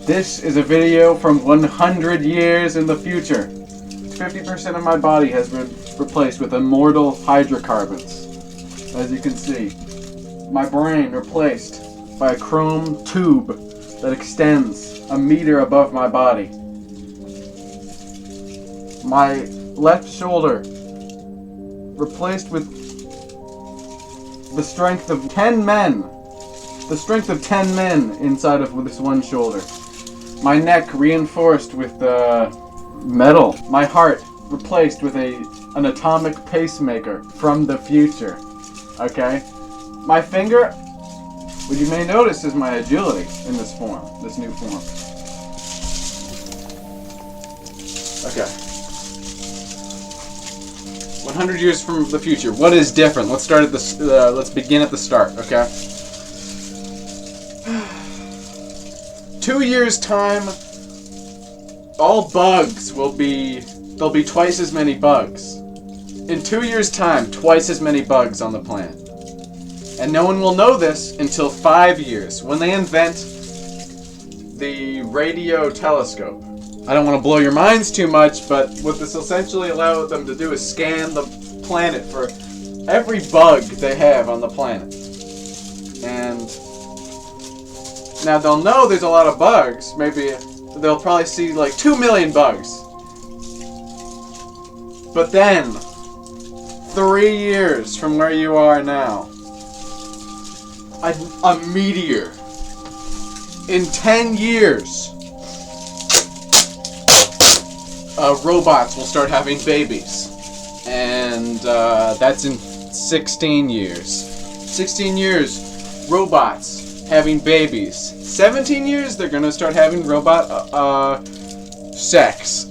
This is a video from 100 years in the future. 50% of my body has been replaced with immortal hydrocarbons. As you can see, my brain replaced by a chrome tube that extends a meter above my body. My left shoulder replaced with the strength of 10 men. The strength of 10 men inside of this one shoulder. My neck reinforced with metal. My heart replaced with an atomic pacemaker from the future. Okay? My finger, what you may notice is my agility in this form, this new form. Okay. 100 years from the future. What is different? Let's start at let's begin at the start, okay? 2 years time, all bugs there'll be twice as many bugs. In 2 years time, twice as many bugs on the planet. And no one will know this until 5 years, when they invent the radio telescope. I don't want to blow your minds too much, but what this essentially allows them to do is scan the planet for every bug they have on the planet. And now they'll know there's a lot of bugs. Maybe they'll probably see like 2 million bugs. But then, 3 years from where you are now, a meteor. In 10 years, robots will start having babies. And that's in 16 years. 16 years, robots having babies. 17 years, they're gonna start having robot sex.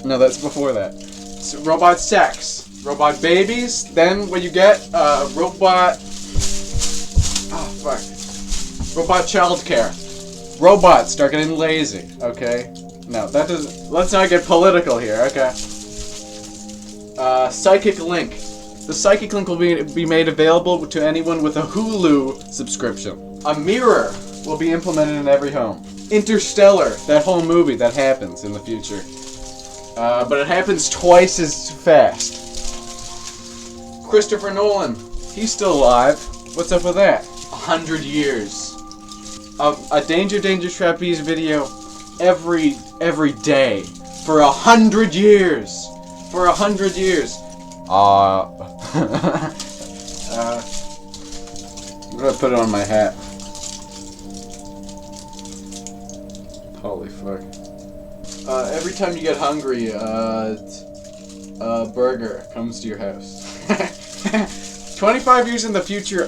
No, that's before that. So, robot sex. Robot babies. Then what you get, robot... Oh, fuck. Robot childcare. Robots start getting lazy, okay? No, that doesn't... Let's not get political here, okay? Psychic Link. The Psychic Link will be made available to anyone with a Hulu subscription. A mirror will be implemented in every home. Interstellar, that whole movie that happens in the future. But it happens twice as fast. Christopher Nolan, he's still alive. What's up with that? 100 years. A Danger Trapeze video every day for 100 years. For 100 years. I'm gonna put it on my hat. Holy fuck. Every time you get hungry, a burger comes to your house. 25 years in the future,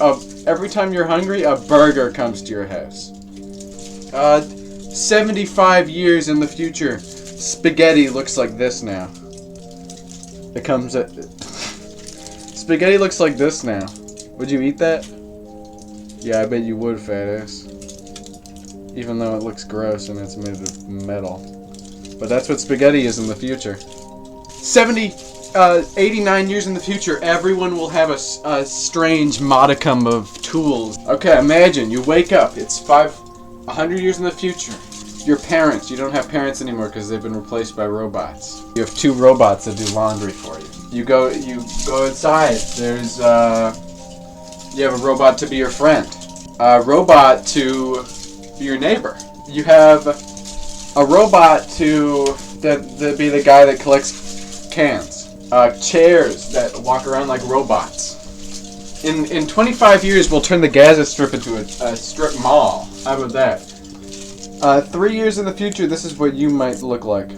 every time you're hungry, a burger comes to your house. 75 years in the future, spaghetti looks like this now. It comes at... Spaghetti looks like this now. Would you eat that? Yeah, I bet you would, fat ass. Even though it looks gross and it's made of metal. But that's what spaghetti is in the future. 89 years in the future, everyone will have a strange modicum of tools. Okay, imagine you wake up. It's 100 years in the future. Your parents, you don't have parents anymore because they've been replaced by robots. You have 2 robots that do laundry for you. You go inside. There's you have a robot to be your friend. A robot to be your neighbor. You have a robot to be the guy that collects cans. Chairs that walk around like robots. In 25 years, we'll turn the Gaza Strip into a strip mall. How about that? 3 years in the future, this is what you might look like.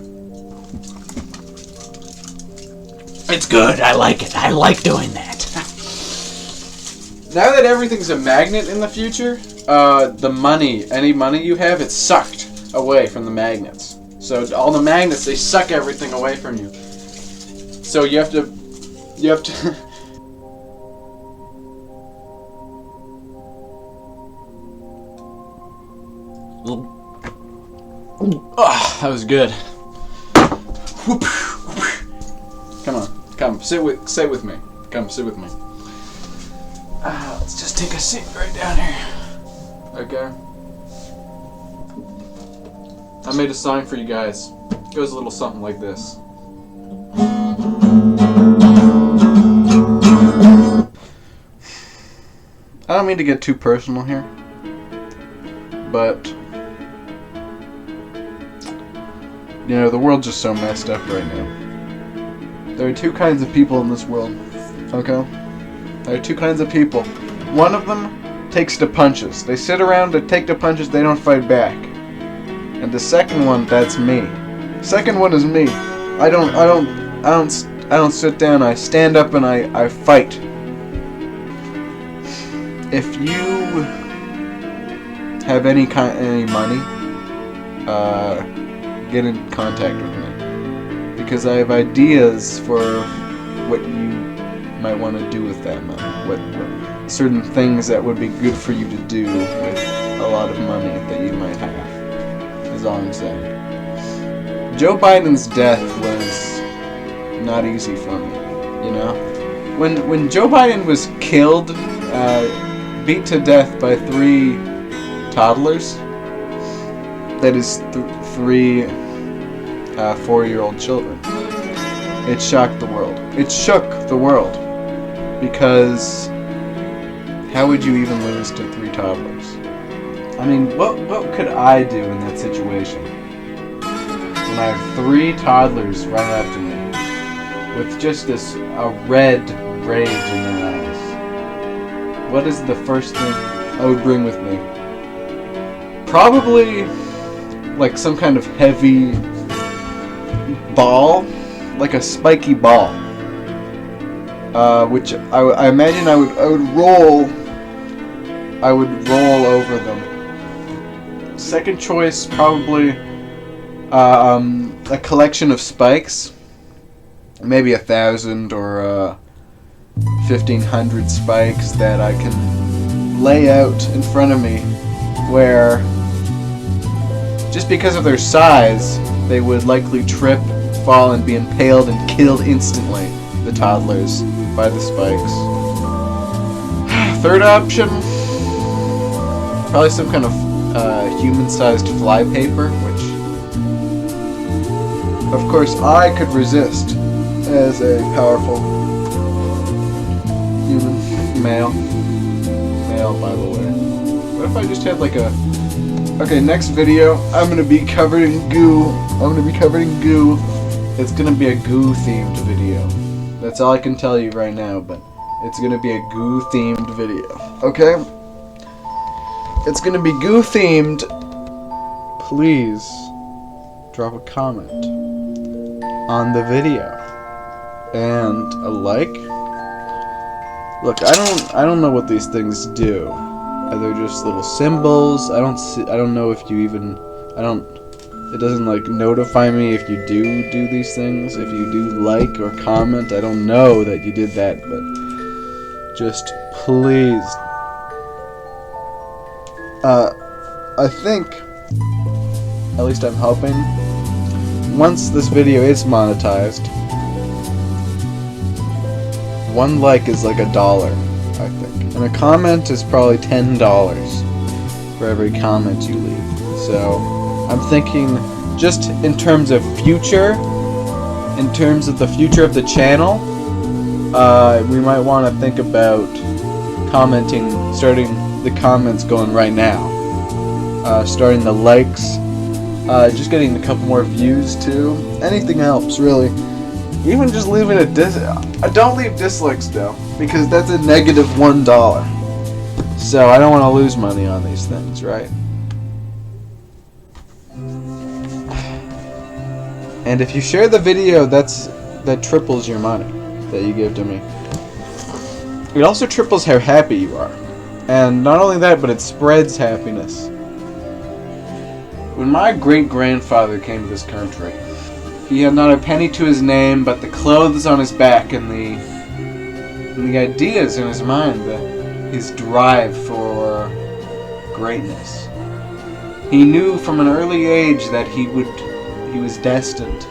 It's good. I like it. I like doing that. Now that everything's a magnet in the future, any money you have, it's sucked away from the magnets. So all the magnets, they suck everything away from you. So you have to Oh, that was good. Come on, come sit with me. Come sit with me. Let's just take a seat right down here. Okay. I made a song for you guys. It goes a little something like this. I don't mean to get too personal here, but you know, the world's just so messed up right now. There are two kinds of people in this world, okay? There are two kinds of people. One of them takes to punches. They sit around to take the punches, they don't fight back. And the second one, that's me. Second one is me. I don't sit down, I stand up and I fight. If you have any money, get in contact with me, because I have ideas for what you might want to do with that money. What certain things that would be good for you to do with a lot of money that you might have, is all I'm saying. Joe Biden's death was not easy for me, you know? When Joe Biden was killed, beat to death by 3 toddlers, that is three 4-year-old children, it shocked the world. It shook the world, because how would you even lose to 3 toddlers? I mean, what could I do in that situation when I have 3 toddlers right after me with just a red rage in their eyes? What is the first thing I would bring with me? Probably like some kind of heavy ball, like a spiky ball, which I imagine I would roll over them. Second choice, probably a collection of spikes, maybe 1,000 or 1,500 spikes that I can lay out in front of me, where just because of their size, they would likely trip, fall, and be impaled and killed instantly, the toddlers, by the spikes. Third option, probably some kind of human-sized flypaper, which, of course, I could resist as a powerful human male, by the way. What if I just had like a... Okay, next video, I'm gonna be covered in goo. It's gonna be a goo-themed video. That's all I can tell you right now, but it's gonna be a goo-themed video. Okay? It's gonna be goo-themed. Please drop a comment on the video and a like. Look, I don't know what these things do. They're just little symbols. I don't know if you even... It doesn't, like, notify me if you do these things. If you do like or comment, I don't know that you did that, but just please. I think, at least I'm hoping, once this video is monetized, 1 like is like $1, I think. And a comment is probably $10 for every comment you leave. So, I'm thinking, just in terms of future, in terms of the future of the channel, we might want to think about commenting, starting the comments going right now. Starting the likes, just getting a couple more views too. Anything helps, really. Even just leaving a don't leave dislikes though, because that's a negative $1. So I don't want to lose money on these things, right? And if you share the video, that triples your money that you give to me. It also triples how happy you are. And not only that, but it spreads happiness. When my great-grandfather came to this country, he had not a penny to his name, but the clothes on his back and the ideas in his mind, his drive for greatness. He knew from an early age that he was destined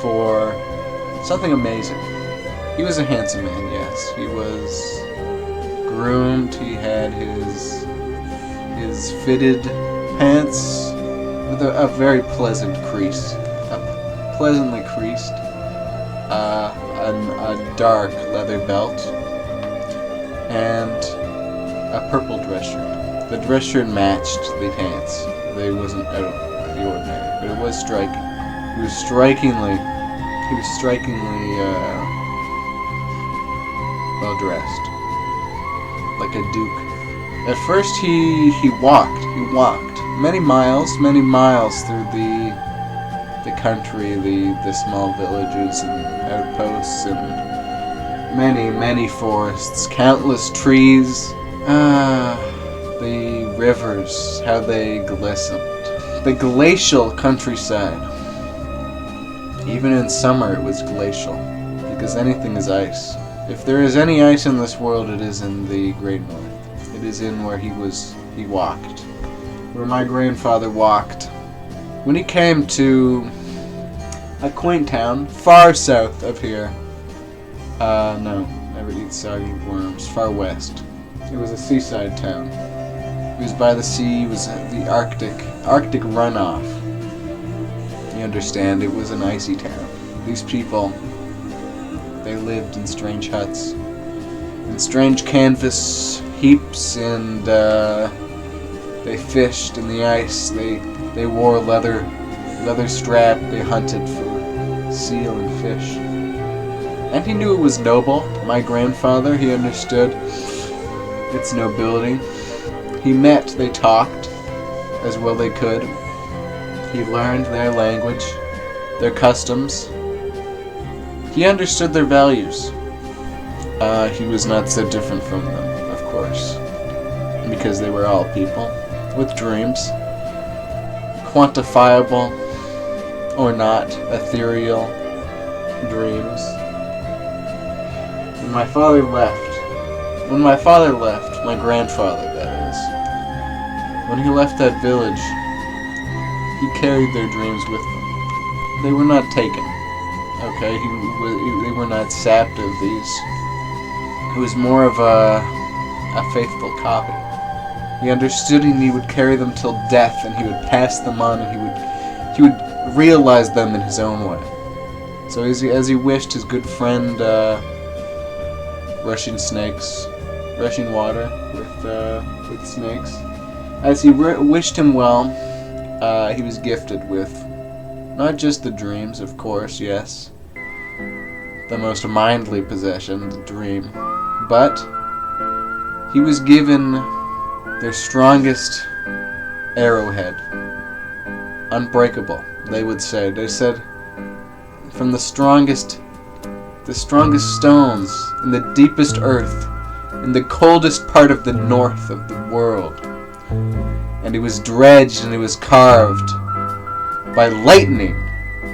for something amazing. He was a handsome man, yes. He was groomed. He had his fitted pants with a very pleasant crease, pleasantly creased, a dark leather belt, and a purple dress shirt. The dress shirt matched the pants. They wasn't out of the ordinary, but it was striking. He was strikingly well dressed, like a duke. At first, he walked many miles through the country, the small villages and outposts, and many forests, countless trees. The rivers, how they glistened. The glacial countryside. Even in summer it was glacial, because anything is ice. If there is any ice in this world, it is in the Great North. It is in where he walked. Where my grandfather walked. When he came to a quaint town, far south of here. No, never eat soggy worms. Far west. It was a seaside town. It was by the sea. It was the Arctic runoff. You understand, it was an icy town. These people, they lived in strange huts, in strange canvas heaps, and they fished in the ice. They wore leather strap. They hunted for seal and fish. And he knew it was noble. My grandfather, he understood its nobility. They talked as well they could. He learned their language, their customs. He understood their values. He was not so different from them, of course, because they were all people with dreams, quantifiable or not, ethereal dreams. When my father left, my grandfather, that is, when he left that village, he carried their dreams with him. They were not taken, okay? They were not sapped of these. It was more of a faithful copy. He understood, and he would carry them till death, and he would pass them on, and he would realize them in his own way. So as he wished his good friend rushing water with snakes, as he wished him well, he was gifted with not just the dreams, of course, yes, the most mindly possession, the dream, but he was given their strongest arrowhead, unbreakable, they would say. They said, from the strongest stones in the deepest earth, in the coldest part of the north of the world. And it was dredged and it was carved by lightning,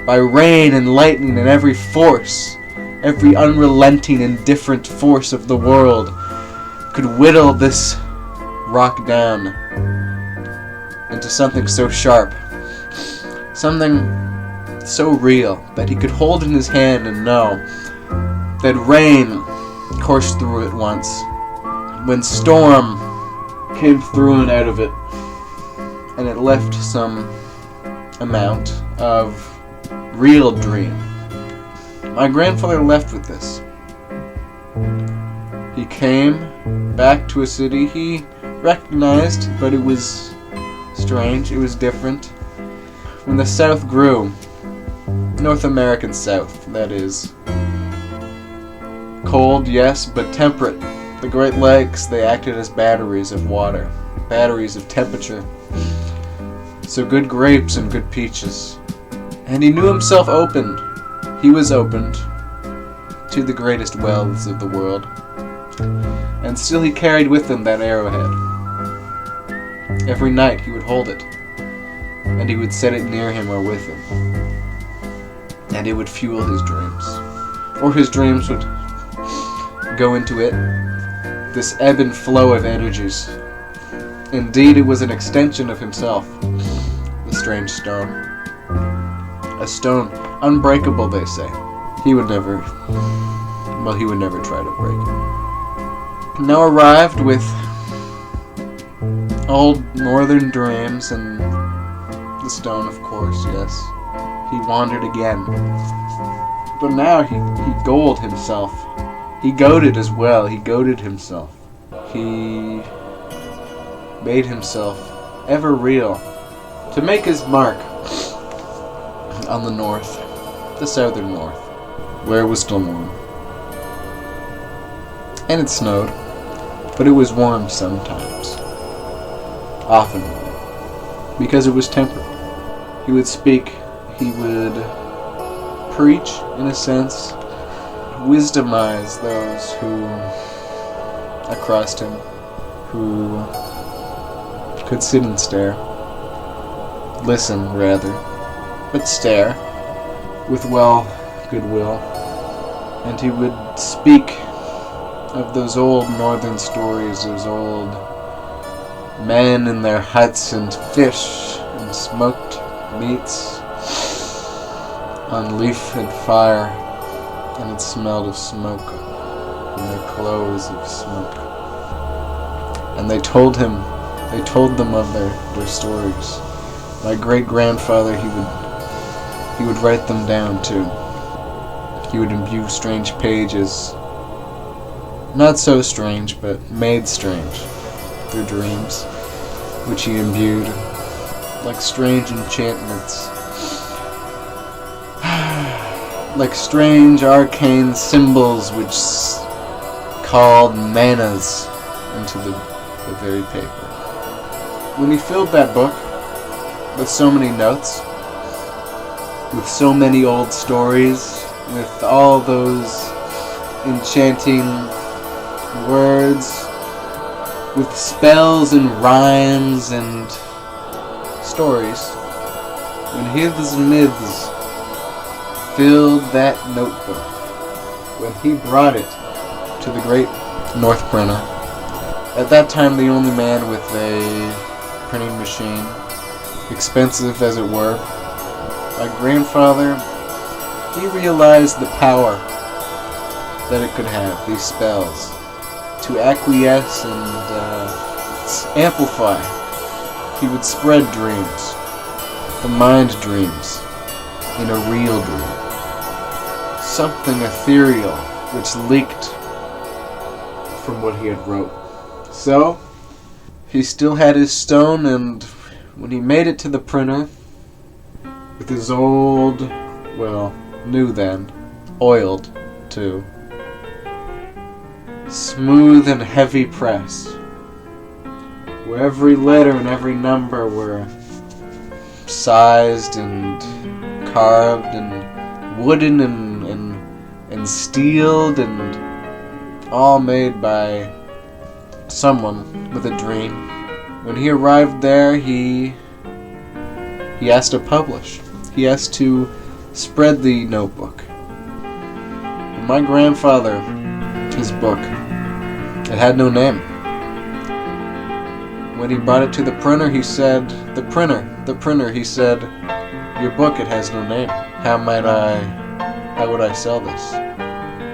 by rain and lightning, and every force, every unrelenting, indifferent force of the world could whittle this rock down into something so sharp, something so real that he could hold in his hand and know that rain coursed through it once, when storm came through and out of it, and it left some amount of real dream. My grandfather left with this. He came back to a city he recognized, but it was strange, it was different. When the South grew, North American South, that is, cold, yes, but temperate. The Great Lakes, they acted as batteries of water, batteries of temperature. So good grapes and good peaches. And he knew himself opened. He was opened to the greatest wealths of the world. And still he carried with him that arrowhead. Every night he would hold it, and he would set it near him or with him. And it would fuel his dreams. Or his dreams would go into it, this ebb and flow of energies. Indeed, it was an extension of himself, the strange stone. A stone unbreakable, they say. He would never try to break it. Now arrived with old northern dreams and the the stone, of course, yes. He wandered again. But now he goaded himself. He goaded as well. He goaded himself. He made himself ever real to make his mark on the north, the southern north, where it was still warm. And it snowed, but it was warm sometimes. Often warm, because it was tempered. He would speak, he would preach, in a sense, wisdomize those who across him, who could sit and stare. Listen, rather, but stare, with goodwill. And he would speak of those old northern stories, those old men in their huts and fish and smoked meats on leaf and fire, and it smelled of smoke, and their clothes of smoke. And they told them of their stories. My great-grandfather, he would write them down too. He would imbue strange pages, not so strange, but made strange, through dreams, which he imbued, like strange enchantments, like strange arcane symbols which called manas into the very paper. When he filled that book with so many notes, with so many old stories, with all those enchanting words, with spells and rhymes and stories, when his myths filled that notebook, when he brought it to the great North Printer, at that time the only man with a printing machine, expensive as it were, my grandfather, he realized the power that it could have, these spells, to acquiesce and amplify. He would spread dreams, the mind dreams, in a real dream. Something ethereal which leaked from what he had wrote. So, he still had his stone, and when he made it to the printer, with his old, well, new then, oiled too, smooth and heavy press, where every letter and every number were sized and carved and wooden and steeled and all made by someone with a dream. When he arrived there, he asked to publish. He asked to spread the notebook. And my grandfather, his book, it had no name. When he brought it to the printer, he said, the printer, he said, your book, it has no name. How would I sell this?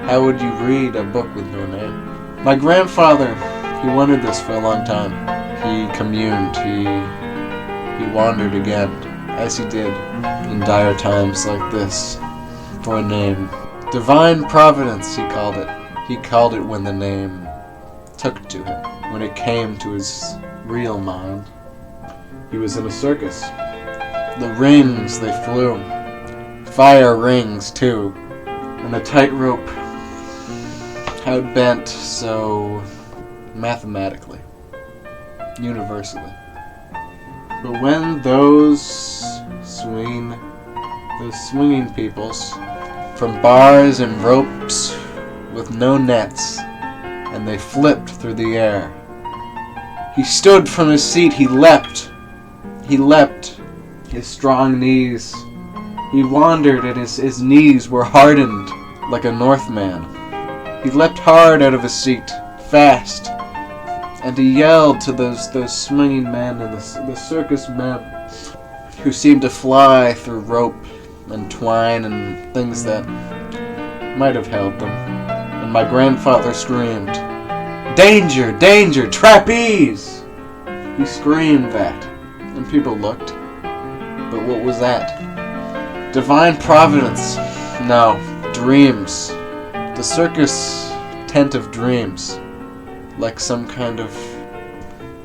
How would you read a book with no name? My grandfather, he wondered this for a long time. He communed, he wandered again, as he did in dire times like this, for a name. Divine Providence, he called it. He called it when the name took to him, when it came to his real mind. He was in a circus. The rings, they flew. Fire rings, too. And the tightrope had bent so mathematically, universally. But when those swinging peoples from bars and ropes with no nets, and they flipped through the air, he stood from his seat, he leapt, his strong knees. He wandered, and his knees were hardened like a Northman. He leapt hard out of his seat, fast, and he yelled to those swinging men and the circus men who seemed to fly through rope and twine and things that might have held them. And my grandfather screamed, "Danger! Danger! Trapeze!" He screamed that, and people looked. but what was that? Divine providence. No. Dreams. The circus tent of dreams. Like some kind of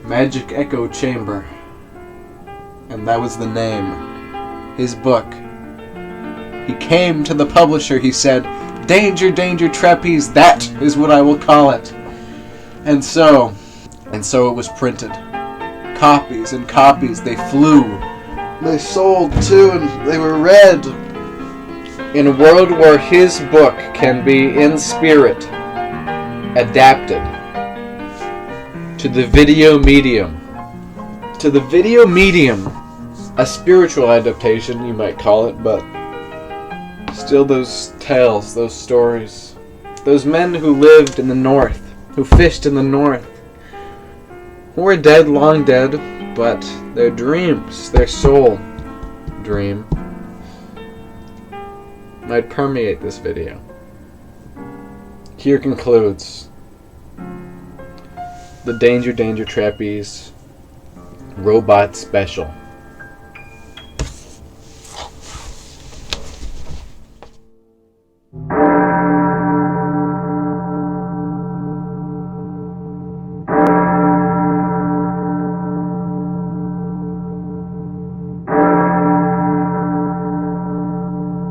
magic echo chamber. And that was the name. His book. He came to the publisher, he said, "Danger, danger, trapeze, that is what I will call it." And so it was printed. Copies and copies, they flew. They sold too, and they were read. In a world where his book can be, in spirit, adapted to the video medium. To the video medium. A spiritual adaptation, you might call it, but still those tales, those stories. Those men who lived in the north, who fished in the north, who are dead, long dead, but their dreams, their soul dream, might permeate this video. Here concludes the Danger Danger Trapeze Robot Special.